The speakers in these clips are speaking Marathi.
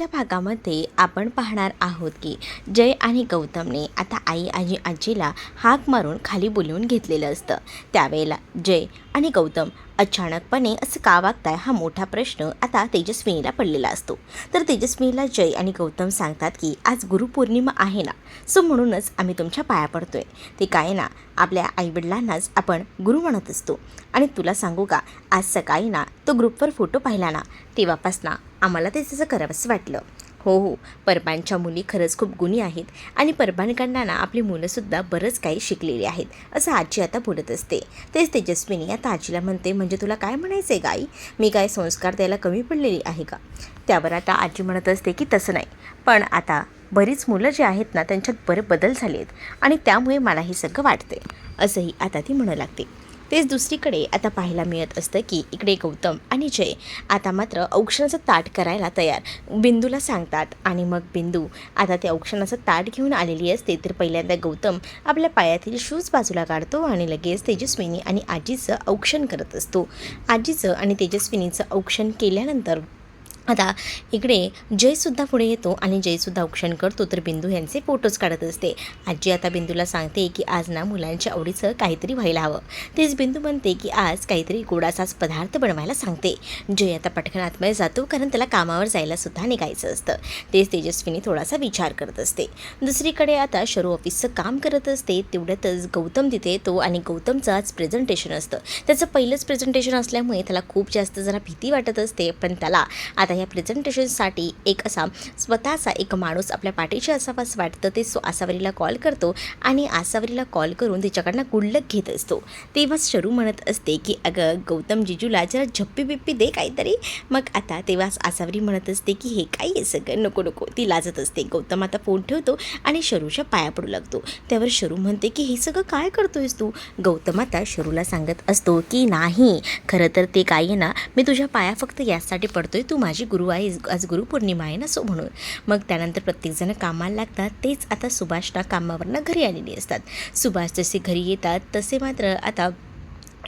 आजच्या भागामध्ये आपण पाहणार आहोत की जय आणि गौतमने आता आई आणि आजीला हाक मारून खाली बोलवून घेतलेलं असतं। त्यावेळेला जय आणि गौतम अचानकपणे असं का वागताय हा मोठा प्रश्न आता तेजस्विनीला पडलेला असतो। तर तेजस्विनीला जय आणि गौतम सांगतात की आज गुरुपौर्णिमा आहे ना, सो म्हणूनच आम्ही तुमच्या पाया पडतोय। ते काय ना, आपल्या आईवडिलांनाच आपण गुरु म्हणत असतो। आणि तुला सांगू का, आज सकाळी ना तो ग्रुपवर फोटो पाहिला ना, तेव्हापासून आम्हाला ते तसं करावंसं वाटलं। हो, परबांच्या मुली खरंच खूप गुणी आहेत आणि परबांकडनं ना आपली मुलंसुद्धा बरंच काही शिकलेली आहेत, असं आजी आता बोलत असते। तेच तेजस्विनी आता आजीला म्हणते, म्हणजे तुला काय म्हणायचं आहे गाई, मी काय संस्कार द्यायला कमी पडलेली आहे का? त्यावर आता आजी म्हणत असते की तसं नाही, पण आता बरीच मुलं जी आहेत ना त्यांच्यात बरे बदल झाले आहेत आणि त्यामुळे मला हे सगळं वाटते, असंही आता ती म्हणू लागते। तेच दुसरीकडे आता पाहायला मिळत असतं की इकडे गौतम आणि जय आता मात्र औक्षणाचं ताट करायला तयार बिंदूला सांगतात। आणि मग बिंदू आता ते औक्षणाचं ताट घेऊन आलेली असते। तर पहिल्यांदा गौतम आपल्या पायातील शूज बाजूला काढतो आणि लगेच तेजस्विनी आणि आजीचं औक्षण करत असतो। आजीचं आणि तेजस्विनीचं औक्षण केल्यानंतर आता इकडे जयसुद्धा पुढे येतो आणि जयसुद्धा औक्षण करतो। तर बिंदू यांचे फोटोज काढत असते। आजी आता बिंदूला सांगते की आज ना मुलांच्या आवडीचं काहीतरी व्हायला हवं। तेच बिंदू म्हणते की आज काहीतरी गोडाचाच पदार्थ बनवायला सांगते। जय आता पटकन आतमध्ये जातो, कारण त्याला कामावर जायलासुद्धा निघायचं असतं। तेच तेजस्विनी थोडासा विचार करत असते। दुसरीकडे आता शरू ऑफिसचं काम करत असते। तेवढ्यातच गौतम तिथे येतो आणि गौतमचं आज प्रेझेंटेशन असतं। त्याचं पहिलंच प्रेझेंटेशन असल्यामुळे त्याला खूप जास्त जरा भीती वाटत असते, पण त्याला आता या प्रेझेंटेशनसाठी एक असा स्वतःचा एक माणूस आपल्या पाठीशी असावा असं वाटतं। ते आसावरीला कॉल करतो आणि आसावरीला कॉल करून तिच्याकडनं गुडलक घेत असतो। तेव्हा शरू म्हणत असते की अगं गौतम जिजूला जरा झप्पी बिप्पी दे काहीतरी। मग आता तेव्हाच आसावरी म्हणत असते की हे काय आहे सगळं, नको नको, ती लाजत असते। गौतम आता फोन ठेवतो आणि शरूच्या पाया पडू लागतो। त्यावर शरू म्हणते की हे सगळं काय करतोयस तू? गौतम आता शरूला सांगत असतो की नाही, खरं तर ते काय आहे ना, मी तुझ्या पाया फक्त यासाठी पडतोय, तू माझी गुरु आहे, आज गुरुपौर्णिमा आहे ना, सो म्हणून। मग त्यानंतर प्रत्येकजण कामाला लागतात। तेच आता सुभाषना कामावरनं घरी आलेली असतात। सुभाष जसे घरी येतात तसे मात्र आता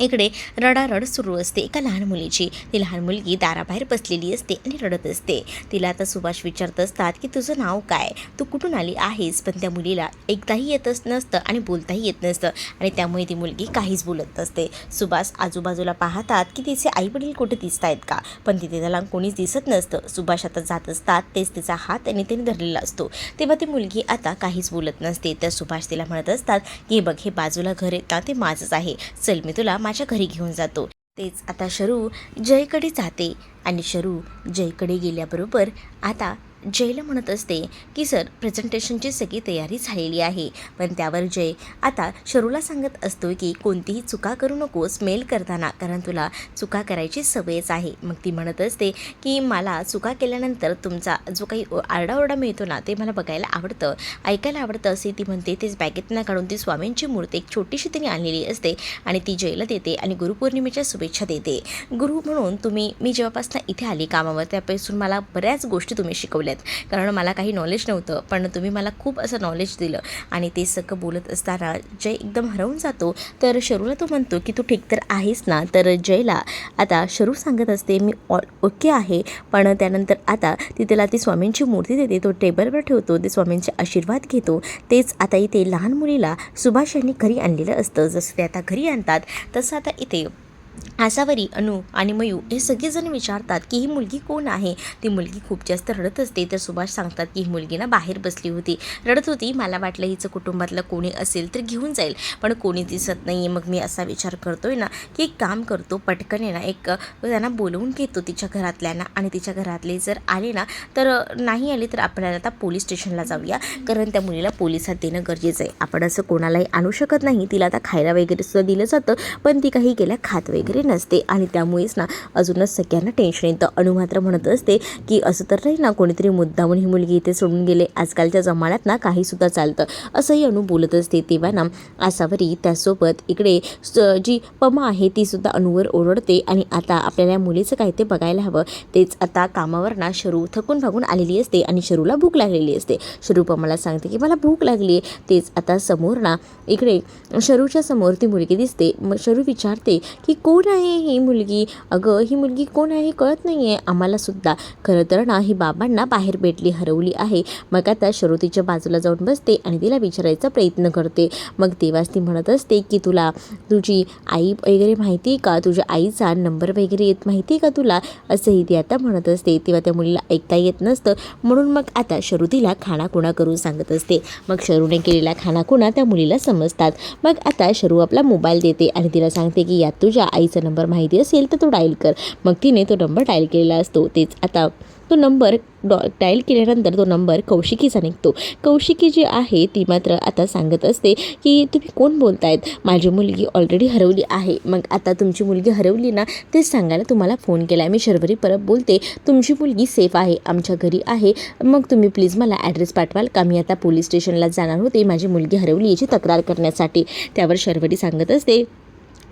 इकडे रडारड सुरू असते एका लहान मुलीची। ती लहान मुलगी दाराबाहेर बसलेली असते आणि रडत असते। तिला आता सुभाष विचारत असतात की तुझं नाव काय, तू कुठून आली आहेस? पण त्या मुलीला ऐकताही येतच नसतं आणि बोलताही येत नसतं आणि त्यामुळे ती मुलगी काहीच बोलत नसते। सुभाष आजूबाजूला पाहतात की तिचे आईवडील कुठे दिसत आहेत का, पण तिथे त्याला कोणीच दिसत नसतं। सुभाष आता जात असतात, तेच तिचा हात त्याने धरलेला असतो। तेव्हा ती मुलगी आता काहीच बोलत नसते। तर सुभाष तिला म्हणत असतात की बघ, हे बाजूला घर आहे का, ते माझंच आहे, चल मी तुला माझ्या घरी घेऊन जातो। तेच आता शरू जयकडे जाते आणि शरू जयकडे गेल्याबरोबर आता जयला म्हणत असते की सर, प्रेझेंटेशनची सगळी तयारी झालेली आहे। पण त्यावर जय आता शरूला सांगत असतो की कोणतीही चुका करू नकोस मेल करताना, कारण तुला चुका करायची सवयच आहे। मग ती म्हणत असते की मला चुका केल्यानंतर तुमचा जो काही आरडाओरडा मिळतो ना, ते मला बघायला आवडतं, ऐकायला आवडतं, असे ती म्हणते। तेच बॅगेतनं काढून ती स्वामींची मूर्ती एक छोटीशी तिने आणलेली असते आणि ती जयला देते आणि गुरुपौर्णिमेच्या शुभेच्छा देते। गुरु म्हणून मी जेव्हापासून इथे आली कामावर त्यापासून मला बऱ्याच गोष्टी तुम्ही शिकवल्या, कारण मला काही नॉलेज नव्हतं, पण तुम्ही मला खूप असं नॉलेज दिलं। आणि ते सगळं बोलत असताना जय एकदम हरवून जातो। तर शरूला तो म्हणतो की तू ठीक तर आहेस ना? तर जयला आता शरू सांगत असते मी ओके आहे। पण त्यानंतर आता त्याला ती स्वामींची मूर्ती देते, तो टेबलवर ठेवतो, ते स्वामींचे आशीर्वाद घेतो। तेच आता इथे लहान मुलीला सुभाष यांनी घरी आणलेलं असतं। जसं ते आता घरी आणतात तसं आता इथे आसावरी, अनु आणि मयू हे सगळेजण विचारतात की ही मुलगी कोण आहे? ती मुलगी खूप जास्त रडत असते। तर सुभाष सांगतात की ही मुलगी ना बाहेर बसली होती, रडत होती, मला वाटलं हिचं कुटुंबातलं कोणी असेल तर घेऊन जाईल, पण कोणी दिसत नाही। मग मी असा विचार करतोय ना की एक काम करतो, पटकन आहे ना एक त्यांना बोलवून घेतो तिच्या घरातल्यांना, आणि तिच्या घरातले जर आले ना, तर नाही आले तर आपल्याला आता पोलीस स्टेशनला जाऊया, कारण त्या मुलीला पोलिसात देणं गरजेचं आहे। आपण असं कोणालाही आणू शकत नाही। तिला आता खायला वगैरे सुद्धा दिलं जातं, पण ती काही गेल्या खात वगैरे नसते आणि त्यामुळेच ना अजूनच सगळ्यांना टेन्शन येतं। अनु मात्र म्हणत असते की असं तर नाही ना कोणीतरी मुद्दामून ही मुलगी इथे सोडून गेले, आजकालच्या जमान्यात ना काहीसुद्धा चालतं, असंही अनु बोलत असते। तेव्हा ना आसावरी त्यासोबत इकडे जी पमा आहे ती सुद्धा अनुवर ओरडते आणि आता आपल्याला मुलीचं काय ते बघायला हवं। तेच आता कामावर ना शरू थकून भागून आलेली असते आणि शरूला भूक लागलेली असते। शरू पमाला सांगते की मला भूक लागली आहे। तेच आता समोर ना इकडे शरूच्या समोर ती मुलगी दिसते। मग शरू विचारते की कोण कोण आहे ही मुलगी, अगं ही मुलगी कोण आहे कळत नाही आहे आम्हालासुद्धा. खरं तर ना ही बाबांना बाहेर भेटली, हरवली आहे. मग आता शरू तिच्या बाजूला जाऊन बसते आणि तिला विचारायचा प्रयत्न करते. मग तेव्हाच ती म्हणत असते की तुला तुझी आई वगैरे माहिती आहे का, तुझ्या आईचा नंबर वगैरे येत माहिती आहे का तुला, असंही ती आता म्हणत असते. तेव्हा त्या मुलीला ऐकता येत नसतं, म्हणून मग आता शरू तिला खाणाखुणा करून सांगत असते. मग शरूने केलेल्या खाणाखुणा त्या मुलीला समजतात. मग आता शरू आपला मोबाईल देते आणि तिला सांगते की यात तुझ्या आईचा नंबर माहिती असेल तर तो डायल कर. मग तिने तो नंबर डायल केलेला असतो. तेच आता तो नंबर डायल केल्यानंतर तो नंबर कौशिकीचा निघतो. कौशिकी जी आहे ती मात्र आता सांगत असते की तुम्ही कोण बोलतायत, माझी मुलगी ऑलरेडी हरवली आहे. मग आता तुमची मुलगी हरवली ना तेच सांगायला तुम्हाला फोन केला आहे. मी शर्वरी परब बोलते, तुमची मुलगी सेफ आहे, आमच्या घरी आहे. मग तुम्ही प्लीज मला ॲड्रेस पाठवाल का, मी आता पोलीस स्टेशनला जाणार होते माझी मुलगी हरवली याची तक्रार करण्यासाठी. त्यावर शर्वरी सांगत असते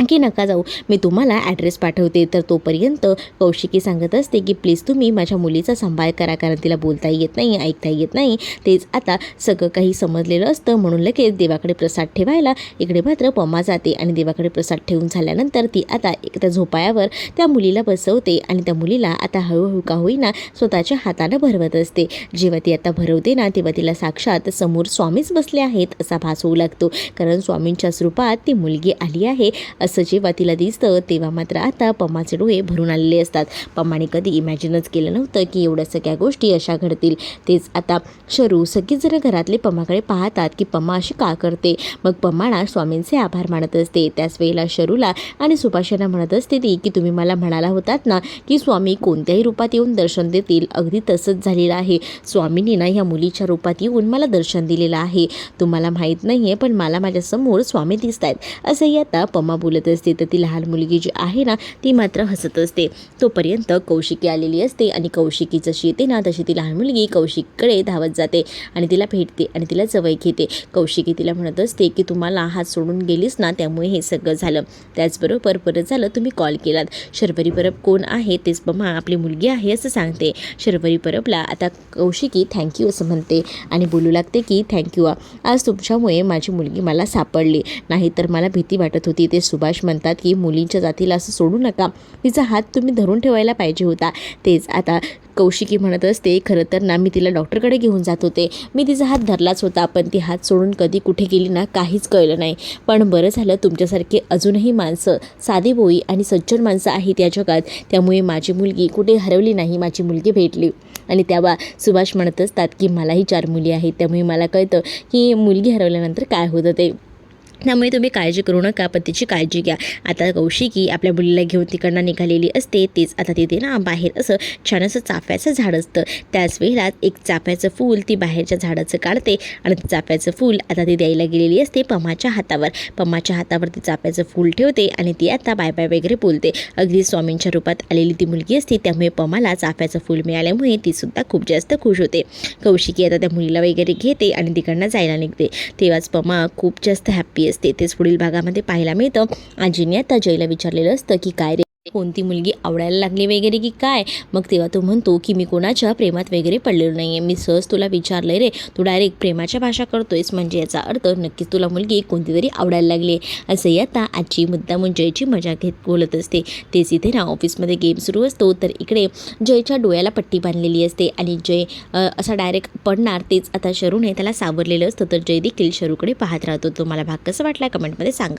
की नका जाऊ, मी तुम्हाला ॲड्रेस पाठवते. तर तोपर्यंत कौशिकी सांगत असते की प्लीज तुम्ही माझ्या मुलीचा सांभाळ करा, कारण तिला बोलता येत नाही, ऐकता येत नाही. तेच आता सगळं काही समजलेलं असतं, म्हणून लगेच देवाकडे प्रसाद ठेवायला इकडे मात्र पमा जाते आणि देवाकडे प्रसाद ठेवून झाल्यानंतर ती आता त्या झोपाळ्यावर त्या मुलीला बसवते आणि त्या मुलीला आता हळूहळू का होईना स्वतःच्या हातानं भरवत असते. जेव्हा ती आता भरवते ना तेव्हा तिला साक्षात समोर स्वामीच बसले आहेत असा भास होऊ लागतो, कारण स्वामींच्या रूपात ती मुलगी आली आहे असं जेव्हा तिला दिसतं तेव्हा मात्र आता पम्माचे डोळे भरून आलेले असतात. पम्माने कधी इमॅजिनच केलं नव्हतं की एवढ्या सगळ्या गोष्टी अशा घडतील. तेच आता शरू सगळीच जण घरातले पम्माकडे पाहतात की पम्मा अशी का करते. मग पम्माना स्वामींचे आभार मानत असते. त्याच वेळेला शरूला आणि सुभाषांना म्हणत असते ती की तुम्ही मला म्हणाला होतात ना की स्वामी कोणत्याही रूपात येऊन दर्शन देतील, अगदी तसंच झालेलं आहे. स्वामींनी ना ह्या मुलीच्या रूपात येऊन मला दर्शन दिलेलं आहे. तुम्हाला माहीत नाही आहे पण मला माझ्यासमोर स्वामी दिसत आहेत असंही आता पम्मा बोलत असते. तर ती लहान मुलगी जी आहे ना ती मात्र हसत असते. तोपर्यंत कौशिकी आलेली असते आणि कौशिकी जशी येते ना तशी ती लहान मुलगी कौशिकीकडे धावत जाते आणि तिला भेटते आणि तिला जवळ घेते. कौशिकी तिला म्हणत असते की तुम्हाला हात सोडून गेलीस ना त्यामुळे हे सगळं झालं. त्याचबरोबर परत झालं तुम्ही कॉल केलात. शर्वरी परब कोण आहे तेच पम्मा आपली मुलगी आहे असं सांगते. शर्वरी परबला आता कौशिकी थँक्यू असं म्हणते आणि बोलू लागते की थँक्यू, आज तुमच्यामुळे माझी मुलगी मला सापडली, नाहीतर मला भीती वाटत होती. ते सुभाष म्हणतात की मुलींच्या जातीला असं सोडू नका, तिचा हात तुम्ही धरून ठेवायला पाहिजे होता. तेच आता कौशिकी म्हणत असते खरं तर ना मी तिला डॉक्टरकडे घेऊन जात होते, मी तिचा हात धरलाच होता, पण ती हात सोडून कधी कुठे गेली ना काहीच कळलं नाही. पण बरं झालं तुमच्यासारखे अजूनही माणसं, साधीभोळी आणि सज्जन माणसं आहेत या जगात, त्यामुळे माझी मुलगी कुठे हरवली नाही, माझी मुलगी भेटली. आणि तेव्हा सुभाष म्हणत असतात की मलाही 4 मुली आहेत, त्यामुळे मला कळतं की मुलगी हरवल्यानंतर काय होतं ते, त्यामुळे तुम्ही काळजी करू नका, पण तिची काळजी घ्या. आता कौशिकी आपल्या मुलीला घेऊन तिकडनं निघालेली असते. तेच आता तिथे ना बाहेर असं छान असं चाफ्याचं झाड असतं. त्याच वेळेला एक चाफ्याचं फूल ती बाहेरच्या झाडाचं काढते आणि ते चाफ्याचं फूल आता ती द्यायला गेलेली असते पम्माच्या हातावर. पम्माच्या हातावर ती चाफ्याचं फूल ठेवते आणि ती आता बाय बाय वगैरे बोलते. अगदी स्वामींच्या रूपात आलेली ती मुलगी असते, त्यामुळे पम्माला चाफ्याचं फूल मिळाल्यामुळे तीसुद्धा खूप जास्त खुश होते. कौशिकी आता त्या मुलीला वगैरे घेते आणि तिकडनं जायला निघते. तेव्हाच पम्मा खूप जास्त हॅप्पी असते. तेच पुढील भागामध्ये पाहायला मिळतं. आजीने आता जयला विचारलेलं असतं की काय रे, कोणती मुलगी आवडायला लागली वगैरे की काय. मग तेव्हा तो म्हणतो की मी कोणाच्या प्रेमात वगैरे पडलेलो नाही आहे, मी सहज तुला विचारलं रे, तू डायरेक्ट प्रेमाच्या भाषा करतोयस, म्हणजे याचा अर्थ नक्कीच तुला मुलगी कोणती तरी आवडायला लागली आहे. असंही आता आजी मुद्दामून जयची मजा घेत बोलत असते. तेच इथे ना ऑफिसमध्ये गेम सुरू असतो, तर इकडे जयच्या डोळ्याला पट्टी बांधलेली असते आणि जय असा डायरेक्ट पडणार. तेच आता शरूने त्याला सावरलेलं असतं, तर जय देखील शरूकडे पाहत राहतो. तो मला भाग कसा वाटला कमेंटमध्ये सांगा.